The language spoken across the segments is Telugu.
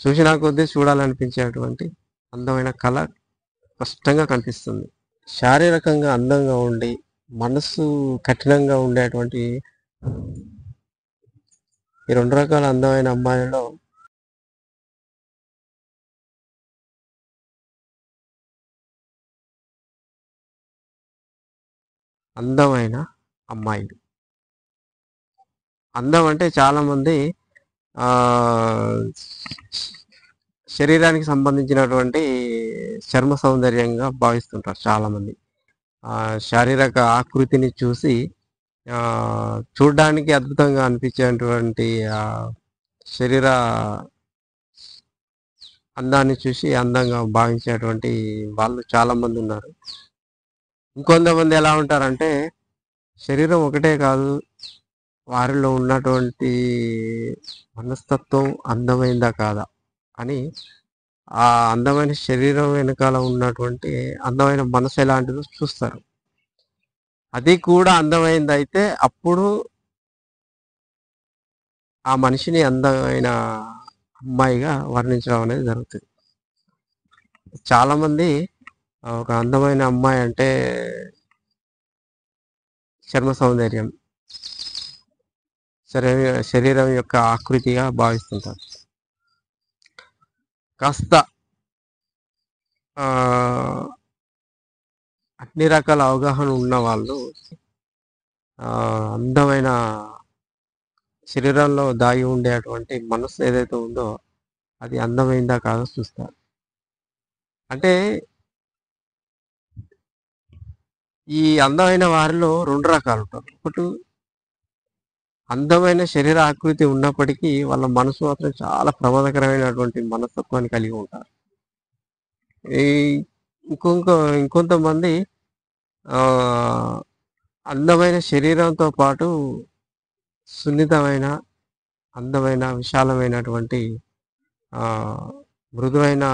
చూసినా కొద్దీ చూడాలనిపించేటువంటి అందమైన కళ స్పష్టంగా కనిపిస్తుంది. శారీరకంగా అందంగా ఉండి, మనసు కఠినంగా ఉండేటువంటి ఈ 2 రకాల అందమైన అమ్మాయిలలో అందమైన అమ్మాయిలు. అందం అంటే చాలామంది ఆహ్, శరీరానికి సంబంధించినటువంటి చర్మ సౌందర్యంగా భావిస్తుంటారు చాలామంది. శారీరక ఆకృతిని చూసి చూడ్డానికి అద్భుతంగా అనిపించేటువంటి శరీర అందాన్ని చూసి అందంగా భావించేటువంటి వాళ్ళు చాలామందున్నారు. ఇంకొంతమంది ఎలా ఉంటారంటే, శరీరం ఒకటే కాదు, వారిలో ఉన్నటువంటి మనస్తత్వం అందమైందా కాదా అని, ఆ అందమైన శరీరం వెనకాల ఉన్నటువంటి అందమైన మనసు ఎలాంటిదో చూస్తారు. అది కూడా అందమైందయితే అప్పుడు ఆ మనిషిని అందమైన అమ్మాయిగా వర్ణించడం అనేది జరుగుతుంది. చాలామంది ఒక అందమైన అమ్మాయి అంటే చర్మ సౌందర్యం, శరీరం యొక్క ఆకృతిగా భావిస్తుంటారు. కాస్త అన్ని రకాల అవగాహన ఉన్న వాళ్ళు అందమైన శరీరంలో దాగి ఉండేటువంటి మనసు ఏదైతే ఉందో అది అందమైందా కాదో చూస్తారు. అంటే ఈ అందమైన వారిలో 2 రకాలు ఉంటారు. ఒకటి అందమైన శరీర ఆకృతి ఉన్నప్పటికీ వాళ్ళ మనసు మాత్రం చాలా ప్రమాదకరమైనటువంటి మనస్తత్వాన్ని కలిగి ఉంటారు. ఈ ఇంకొంతమంది అందమైన శరీరంతో పాటు సున్నితమైన, అందమైన, విశాలమైనటువంటి మృదువైన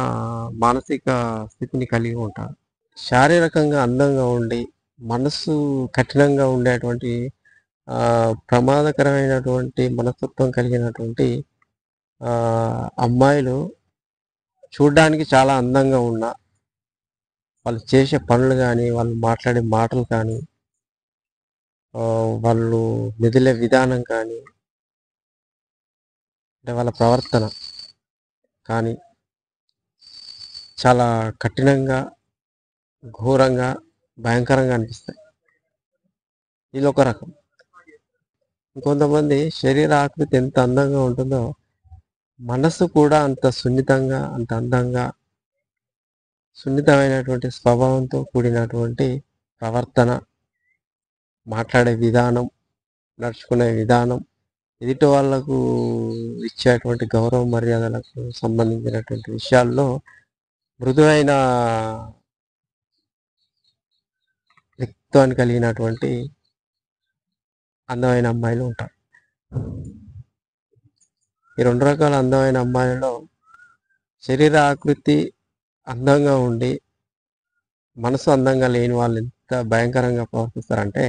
మానసిక స్థితిని కలిగి ఉంటారు. శారీరకంగా అందంగా ఉండి, మనస్సు కఠినంగా ఉండేటువంటి ప్రమాదకరమైనటువంటి మనస్తత్వం కలిగినటువంటి అమ్మాయిలు చూడ్డానికి చాలా అందంగా ఉన్న, వాళ్ళు చేసే పనులు కానీ, వాళ్ళు మాట్లాడే మాటలు కానీ, వాళ్ళు మెదిలే విధానం కానీ, అంటే వాళ్ళ ప్రవర్తన కానీ చాలా కఠినంగా, ఘోరంగా, భయంకరంగా అనిపిస్తాయి. ఇది ఒక రకం. ఇంకొంతమంది శరీర ఆకృతి ఎంత అందంగా ఉంటుందో మనసు కూడా అంత సున్నితంగా, అంత అందంగా, సున్నితమైనటువంటి స్వభావంతో కూడినటువంటి ప్రవర్తన, మాట్లాడే విధానం, నడుచుకునే విధానం, ఎదుటి వాళ్లకు ఇచ్చేటువంటి గౌరవ మర్యాదలకు సంబంధించినటువంటి విషయాల్లో మృదువైన వ్యక్తిత్వాన్ని కలిగినటువంటి అందమైన అమ్మాయిలు ఉంటారు. ఈ 2 రకాల అందమైన అమ్మాయిలలో శరీర ఆకృతి అందంగా ఉండి మనసు అందంగా లేని వాళ్ళు ఎంత భయంకరంగా ప్రవర్తిస్తారంటే,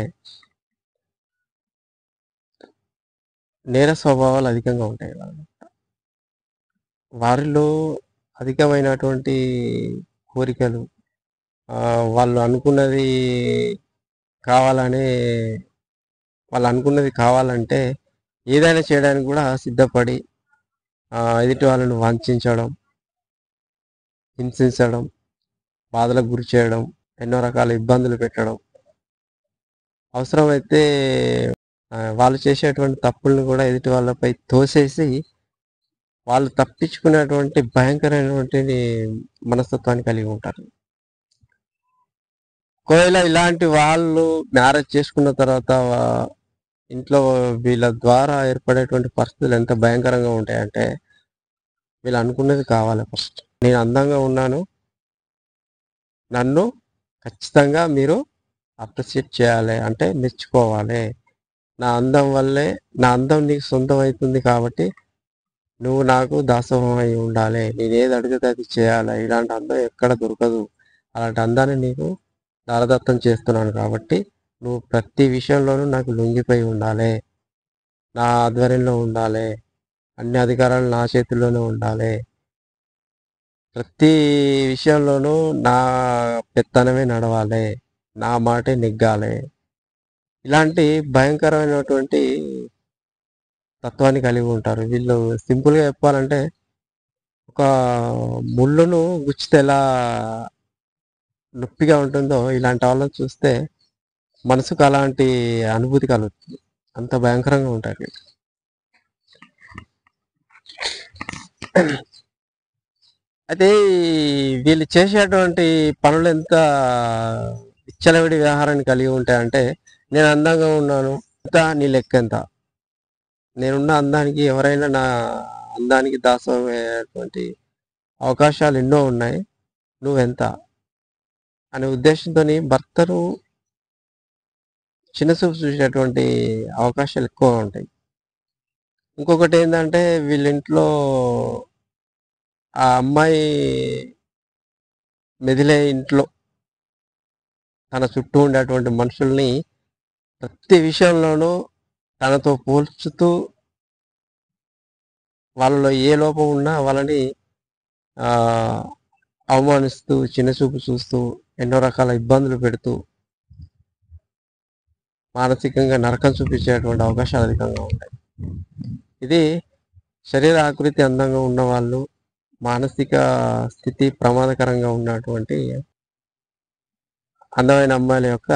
నేర స్వభావాలు అధికంగా ఉంటాయి. వారిలో అధికమైనటువంటి కోరికలు, వాళ్ళు అనుకున్నది కావాలనే, వాళ్ళు అనుకున్నది కావాలంటే ఏదైనా చేయడానికి కూడా సిద్ధపడి ఎదుటి వాళ్ళను వంచడం, హింసించడం, బాధలకు గురి చేయడం, ఎన్నో రకాల ఇబ్బందులు పెట్టడం, అవసరమైతే వాళ్ళు చేసేటువంటి తప్పులను కూడా ఎదుటి వాళ్ళపై తోసేసి వాళ్ళు తప్పించుకునేటువంటి భయంకరమైనటువంటి మనస్తత్వాన్ని కలిగి ఉంటారు. ఒకవేళ ఇలాంటి వాళ్ళు మ్యారేజ్ చేసుకున్న తర్వాత ఇంట్లో వీళ్ళ ద్వారా ఏర్పడేటువంటి పరిస్థితులు ఎంత భయంకరంగా ఉంటాయంటే, వీళ్ళు అనుకున్నది కావాలి. ఫస్ట్ నేను అందంగా ఉన్నాను, నన్ను ఖచ్చితంగా మీరు అప్రిషియేట్ చేయాలి, అంటే మెచ్చుకోవాలి. నా అందం వల్లే, నా అందం నీకు సొంతం అవుతుంది కాబట్టి నువ్వు నాకు దాసోహం అయి ఉండాలి, నేను ఏది అడిగితే అది చేయాలి, ఇలాంటి అందం ఎక్కడ దొరకదు, అలాంటి అందాన్ని నీకు దారదత్తం చేస్తున్నాను కాబట్టి నువ్వు ప్రతి విషయంలోనూ నాకు లొంగిపోయి ఉండాలి, నా ఆధ్వర్యంలో ఉండాలి, అన్ని అధికారాలు నా చేతుల్లోనే ఉండాలి, ప్రతి విషయంలోనూ నా పెత్తనమే నడవాలి, నా మాటే నెగ్గాలి. ఇలాంటి భయంకరమైనటువంటి తత్వాన్ని కలిగి ఉంటారు వీళ్ళు. సింపుల్గా చెప్పాలంటే ఒక ముళ్ళును గుచ్చితే ఎలా నొప్పిగా ఉంటుందో ఇలాంటి వాళ్ళని చూస్తే మనసుకు అలాంటి అనుభూతి కలుగుతుంది. అంత భయంకరంగా ఉంటారు వీళ్ళు. అయితే వీళ్ళు చేసేటువంటి పనులు ఎంత విచ్చలవిడి వ్యవహారాన్ని కలిగి ఉంటాయంటే, నేను అందంగా ఉన్నాను, ఎంత నీ లెక్క ఎంత, నేనున్న అందానికి ఎవరైనా నా అందానికి దాసోహమయ్యేటువంటి అవకాశాలు ఎన్నో ఉన్నాయి, నువ్వెంత అనే ఉద్దేశంతో భర్తను చిన్నచూపు చూసేటువంటి అవకాశాలు ఎక్కువ ఉంటాయి. ఇంకొకటి ఏంటంటే వీళ్ళ ఇంట్లో ఆ అమ్మాయి మెదిలే ఇంట్లో తన చుట్టూ ఉండేటువంటి మనుషుల్ని ప్రతి విషయంలోనూ తనతో పోల్చుతూ వాళ్ళలో ఏ లోపం ఉన్నా వాళ్ళని అవమానిస్తూ చిన్నచూపు చూస్తూ ఎన్నో రకాల ఇబ్బందులు పెడుతూ మానసికంగా నరకం చూపించేటువంటి అవకాశాలు అధికంగా ఉంటాయి. ఇది శరీర ఆకృతి అందంగా ఉన్న వాళ్ళు, మానసిక స్థితి ప్రమాదకరంగా ఉన్నటువంటి అందమైన అమ్మాయిల యొక్క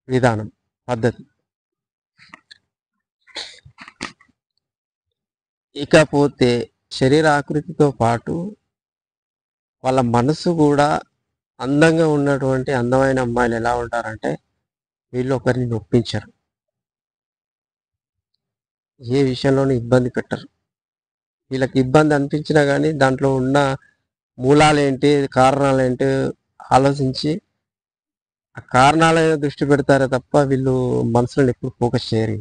విధానం, పద్ధతి. ఇకపోతే శరీర ఆకృతితో పాటు వాళ్ళ మనసు కూడా అందంగా ఉన్నటువంటి అందమైన అమ్మాయిలు ఎలా ఉంటారంటే వీళ్ళు ఒకరిని నొప్పించరు, ఏ విషయంలోనూ ఇబ్బంది పెట్టరు. వీళ్ళకి ఇబ్బంది అనిపించినా కానీ దాంట్లో ఉన్న మూలాలేంటి, కారణాలేంటి ఆలోచించి ఆ కారణాలైన దృష్టి పెడతారే తప్ప వీళ్ళు మనసులను ఎప్పుడు ఫోకస్ చేయరు.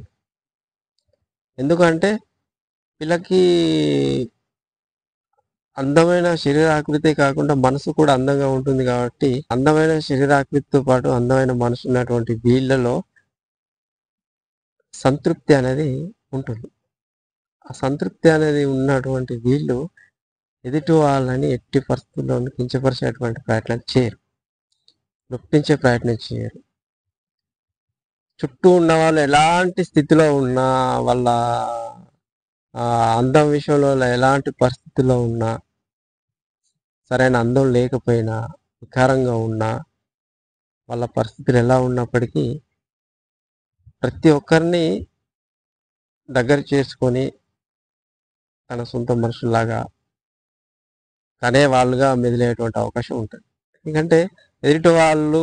ఎందుకంటే వీళ్ళకి అందమైన శరీరాకృతే కాకుండా మనసు కూడా అందంగా ఉంటుంది కాబట్టి అందమైన శరీరాకృతితో పాటు అందమైన మనసు ఉన్నటువంటి వీళ్ళలో సంతృప్తి అనేది ఉంటుంది. ఆ సంతృప్తి అనేది ఉన్నటువంటి వీళ్ళు ఎదుటి వాళ్ళని ఎట్టి పరిస్థితుల్లోనూ కించపరిచేటువంటి ప్రయత్నం చేయరు, నొప్పించే ప్రయత్నం చేయరు. చుట్టూ ఉన్న వాళ్ళు ఎలాంటి స్థితిలో ఉన్నా, వాళ్ళ అందం విషయంలో ఎలాంటి పరిస్థితుల్లో ఉన్నా, సరైన అందం లేకపోయినా, వికారంగా ఉన్నా, వాళ్ళ పరిస్థితులు ఎలా ఉన్నప్పటికీ ప్రతి ఒక్కరిని దగ్గర చేసుకొని తన సొంత మనుషుల్లాగా తనే వాళ్ళుగా మెదిలేటువంటి అవకాశం ఉంటుంది. ఎందుకంటే ఎదుటి వాళ్ళు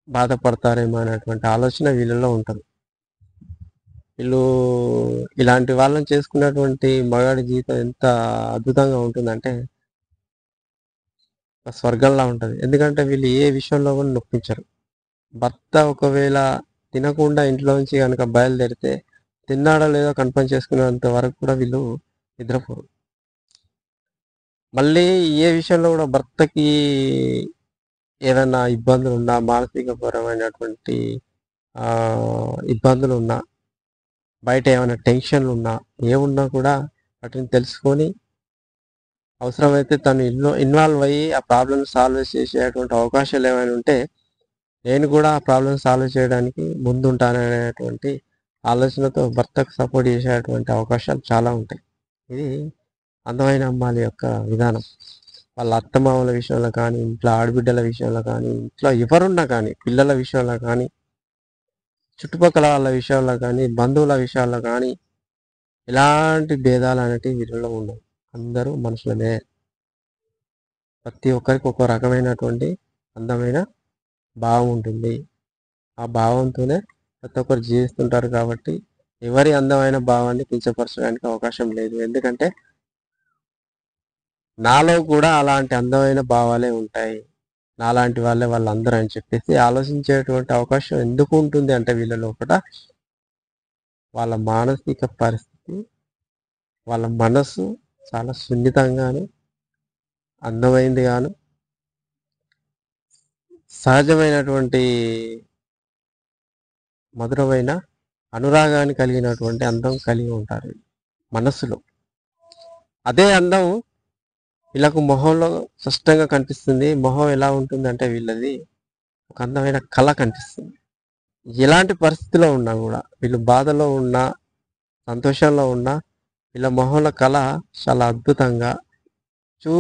బాధపడతారేమో అనేటువంటి ఆలోచన వీళ్ళలో ఉంటుంది. వీళ్ళు ఇలాంటి వాళ్ళని చేసుకున్నటువంటి మగాడి జీవితం ఎంత అద్భుతంగా ఉంటుందంటే స్వర్గంలా ఉంటుంది. ఎందుకంటే వీళ్ళు ఏ విషయంలో కూడా నొప్పించరు. భర్త ఒకవేళ తినకుండా ఇంట్లో నుంచి కనుక బయలుదేరితే తిన్నాడో లేదో కన్ఫర్మ్ చేసుకునేంత వరకు కూడా వీళ్ళు నిద్రపోరు. మళ్ళీ ఏ విషయంలో కూడా భర్తకి ఏదైనా ఇబ్బందులు ఉన్నా, మానసికపరమైనటువంటి ఇబ్బందులు ఉన్నా, బయట ఏమైనా టెన్షన్లు ఉన్నా, ఏమున్నా కూడా వాటిని తెలుసుకొని అవసరమైతే తను ఇన్వాల్వ్ అయ్యి ఆ ప్రాబ్లమ్ సాల్వ్ చేసేటువంటి అవకాశాలు ఏమైనా ఉంటే నేను కూడా ఆ ప్రాబ్లమ్ సాల్వ్ చేయడానికి ముందుంటాననేటువంటి ఆలోచనతో భర్తకు సపోర్ట్ చేసేటువంటి అవకాశాలు చాలా ఉంటాయి. ఇది అందమైన అమ్మాయిల యొక్క విధానం. వాళ్ళ అత్తమామల విషయంలో కానీ, ఇంట్లో ఆడబిడ్డల విషయంలో కానీ, ఇంట్లో ఎవరున్నా కానీ, పిల్లల విషయంలో కానీ, చుట్టుపక్కల వాళ్ళ విషయాల్లో కానీ, బంధువుల విషయాల్లో కానీ ఎలాంటి భేదాలు అనేటివి వీళ్ళలో ఉండవు. అందరూ మనుషులనే. ప్రతి ఒక్కరికి ఒక రకమైనటువంటి అందమైన భావం ఉంటుంది. ఆ భావంతోనే ప్రతి ఒక్కరు జీవిస్తుంటారు కాబట్టి ఎవరి అందమైన భావాన్ని కించపరచడానికి అవకాశం లేదు. ఎందుకంటే నాలో కూడా అలాంటి అందమైన భావాలే ఉంటాయి, నాలాంటి వాళ్ళే వాళ్ళందరూ అని చెప్పేసి ఆలోచించేటువంటి అవకాశం ఎందుకు ఉంటుంది అంటే వీళ్ళ లోపల వాళ్ళ మానసిక పరిస్థితి, వాళ్ళ మనసు చాలా సున్నితంగాను, అందమైంది గాను, సహజమైనటువంటి మధురమైన అనురాగాన్ని కలిగినటువంటి అందం కలిగి ఉంటారు మనస్సులో. అదే అందం వీళ్ళకు మొహంలో స్పష్టంగా కనిపిస్తుంది. మొహం ఎలా ఉంటుందంటే వీళ్ళది ఒక అందమైన కళ కనిపిస్తుంది. ఎలాంటి పరిస్థితిలో ఉన్నా గూడా, వీళ్ళు బాధలో ఉన్నా, సంతోషంలో ఉన్నా, వీళ్ళ మొహంలో కళ చాలా అద్భుతంగా చూ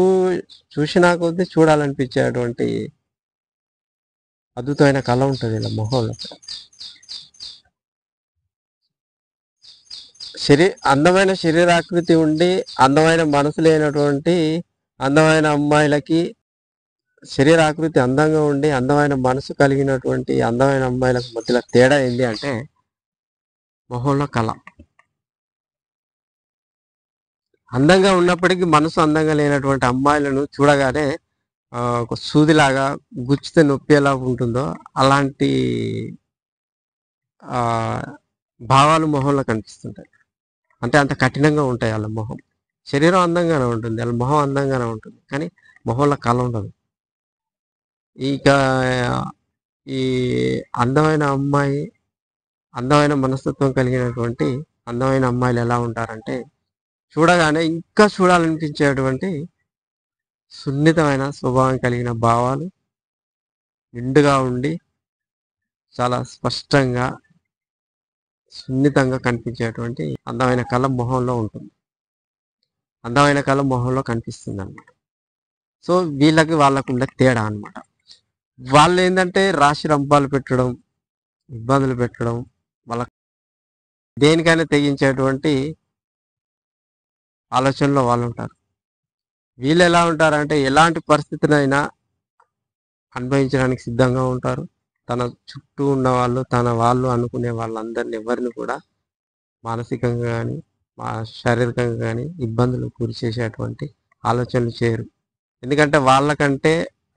చూసినా కొద్దీ చూడాలనిపించేటువంటి అద్భుతమైన కళ ఉంటది వీళ్ళ మొహంలో. అందమైన శరీరాకృతి ఉండి, అందమైన మనసు లేనటువంటి అందమైన అమ్మాయిలకి, శరీరాకృతి అందంగా ఉండి, అందమైన మనసు కలిగినటువంటి అందమైన అమ్మాయిలకు మధ్యలో తేడా ఏంది అంటే మొహంలో కళ. అందంగా ఉన్నప్పటికీ మనసు అందంగా లేనటువంటి అమ్మాయిలను చూడగానే ఒక సూదిలాగా గుచ్చితే నొప్పి ఎలా ఉంటుందో అలాంటి ఆ భావాలు మొహంలో కనిపిస్తుంటాయి. అంటే అంత కఠినంగా ఉంటాయి వాళ్ళ మొహం. శరీరం అందంగానే ఉంటుంది, వాళ్ళ మొహం అందంగానే ఉంటుంది, కానీ మొహంలో కళ ఉండదు. ఇక ఈ అందమైన అమ్మాయి, అందమైన మనస్తత్వం కలిగినటువంటి అందమైన అమ్మాయిలు ఎలా ఉంటారంటే చూడగానే ఇంకా చూడాలనిపించేటువంటి సున్నితమైన స్వభావం కలిగిన భావాలు నిండుగా ఉండి చాలా స్పష్టంగా సున్నితంగా కనిపించేటువంటి అందమైన కళ మొహంలో ఉంటుంది. అందమైన కళ మొహంలో కనిపిస్తుంది అనమాట. సో వీళ్ళకి వాళ్ళకు ఉండే తేడా అనమాట. వాళ్ళు ఏంటంటే రాశి రంపాలు పెట్టడం, ఇబ్బందులు పెట్టడం, వాళ్ళ దేనికైనా తెగించేటువంటి ఆలోచనలో వాళ్ళు ఉంటారు. వీళ్ళు ఎలా ఉంటారంటే ఎలాంటి పరిస్థితినైనా అనుభవించడానికి సిద్ధంగా ఉంటారు. తన చుట్టూ ఉన్న వాళ్ళు, తన వాళ్ళు అనుకునే వాళ్ళందరిని ఎవరిని కూడా మానసికంగా కానీ, శారీరకంగా కానీ ఇబ్బందులు గురి చేసేటువంటి ఆలోచనలు చేయరు. ఎందుకంటే వాళ్ళకంటే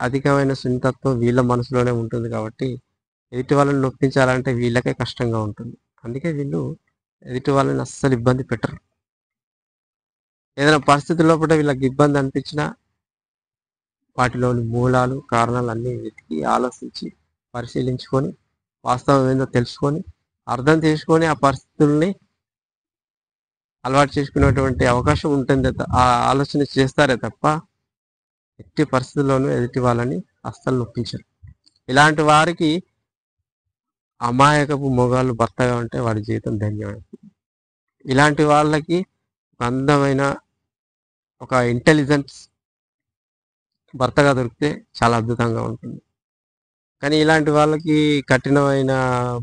అధికమైన సున్నితత్వం వీళ్ళ మనసులోనే ఉంటుంది కాబట్టి ఎదుటి వాళ్ళని నొప్పించాలంటే వీళ్ళకే కష్టంగా ఉంటుంది. అందుకే వీళ్ళు ఎదుటి వాళ్ళని అస్సలు ఇబ్బంది పెట్టరు. ఏదైనా పరిస్థితి లోపల వీళ్ళకి ఇబ్బంది అనిపించినా వాటిలోని మూలాలు, కారణాలు అన్నీ వెతికి ఆలోచించి పరిశీలించుకొని వాస్తవం ఏందో తెలుసుకొని అర్థం చేసుకొని ఆ పరిస్థితుల్ని అలవాటు చేసుకునేటువంటి అవకాశం ఉంటుంది. ఆ ఆలోచన చేస్తారే తప్ప ఎట్టి పరిస్థితుల్లోనూ ఎదుటి వాళ్ళని అస్సలు నొప్పించరు. ఇలాంటి వారికి అమాయకపు మొగాళ్ళు భర్తగా ఉంటే వాడి జీవితం ధన్యమైంది. ఇలాంటి వాళ్ళకి అందమైన ఒక ఇంటెలిజెన్స్ భర్తగా దొరికితే చాలా అద్భుతంగా ఉంటుంది. కానీ ఇలాంటి వాళ్ళకి కఠినమైన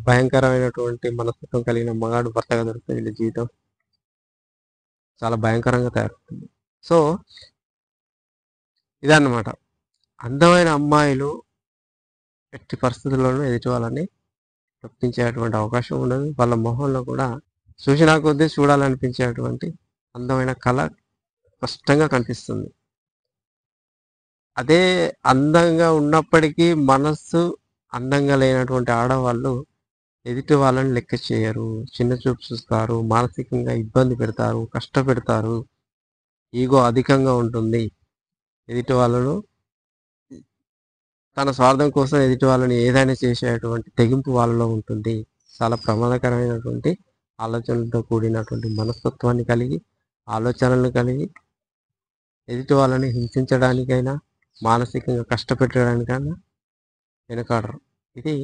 భయంకరమైనటువంటి మనస్తత్వం కలిగిన మగాడు భర్తగా దొరికితే వీళ్ళ జీవితం చాలా భయంకరంగా తయారవుతుంది. సో ఇదన్నమాట. అందమైన అమ్మాయిలు ఎట్టి పరిస్థితుల్లోనూ ఎదుటి వాళ్ళని నొప్పించేటువంటి అవకాశం ఉండదు. వాళ్ళ మొహంలో కూడా చూసినా కొద్దీ చూడాలనిపించేటువంటి అందమైన కళ స్పష్టంగా కనిపిస్తుంది. అదే అందంగా ఉన్నప్పటికీ మనస్సు అందంగా లేనటువంటి ఆడవాళ్ళు ఎదుటి వాళ్ళని లెక్క చేయరు, చిన్న చూపు చూస్తారు, మానసికంగా ఇబ్బంది పెడతారు, కష్టపెడతారు, ఈగో అధికంగా ఉంటుంది. ఎదుటి వాళ్ళను తన స్వార్థం కోసం ఎదుటి వాళ్ళని ఏదైనా చేసేటువంటి తెగింపు వాళ్ళలో ఉంటుంది. చాలా ప్రమాదకరమైనటువంటి ఆలోచనలతో కూడినటువంటి మనస్తత్వాన్ని కలిగి, ఆలోచనలను కలిగి ఎదుటి వాళ్ళని హింసించడానికైనా, మానసికంగా కష్టపెట్టడానికైనా వెనకాడరు. ఇది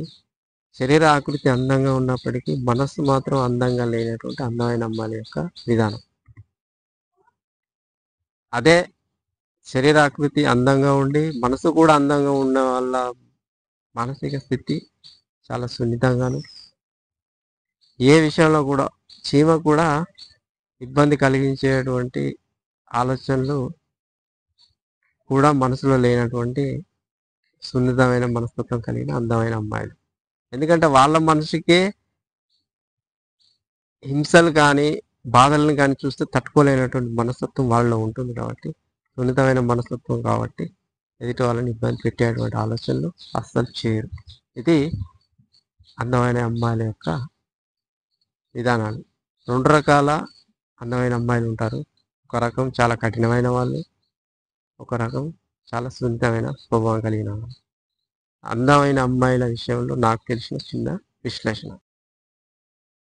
శరీర ఆకృతి అందంగా ఉన్నప్పటికీ మనస్సు మాత్రం అందంగా లేనటువంటి అందమైన అమ్మాయిల యొక్క విధానం. అదే శరీరాకృతి అందంగా ఉండి మనసు కూడా అందంగా ఉన్న వాళ్ళ మానసిక స్థితి చాలా సున్నితంగాను, ఏ విషయంలో కూడా చీమ కూడా ఇబ్బంది కలిగించేటువంటి ఆలోచనలు కూడా మనసులో లేనటువంటి సున్నితమైన మనస్తత్వం కలిగిన అందమైన అమ్మాయిలు. ఎందుకంటే వాళ్ళ మనసుకే హింసలు కానీ, బాధలను కానీ చూస్తే తట్టుకోలేనటువంటి మనస్తత్వం వాళ్ళలో ఉంటుంది కాబట్టి, సున్నితమైన మనస్తత్వం కాబట్టి ఎదుటి వాళ్ళని ఇబ్బంది పెట్టేటువంటి ఆలోచనలు అస్సలు చేయరు. ఇది అందమైన అమ్మాయిల యొక్క విధానాలు. 2 రకాల అందమైన అమ్మాయిలు ఉంటారు. ఒక రకం చాలా కఠినమైన వాళ్ళు, ఒక రకం చాలా సున్నితమైన స్వభావం కలిగిన వాళ్ళు. అందమైన అమ్మాయిల విషయంలో నాకు తెలిసిన చిన్న విశ్లేషణ.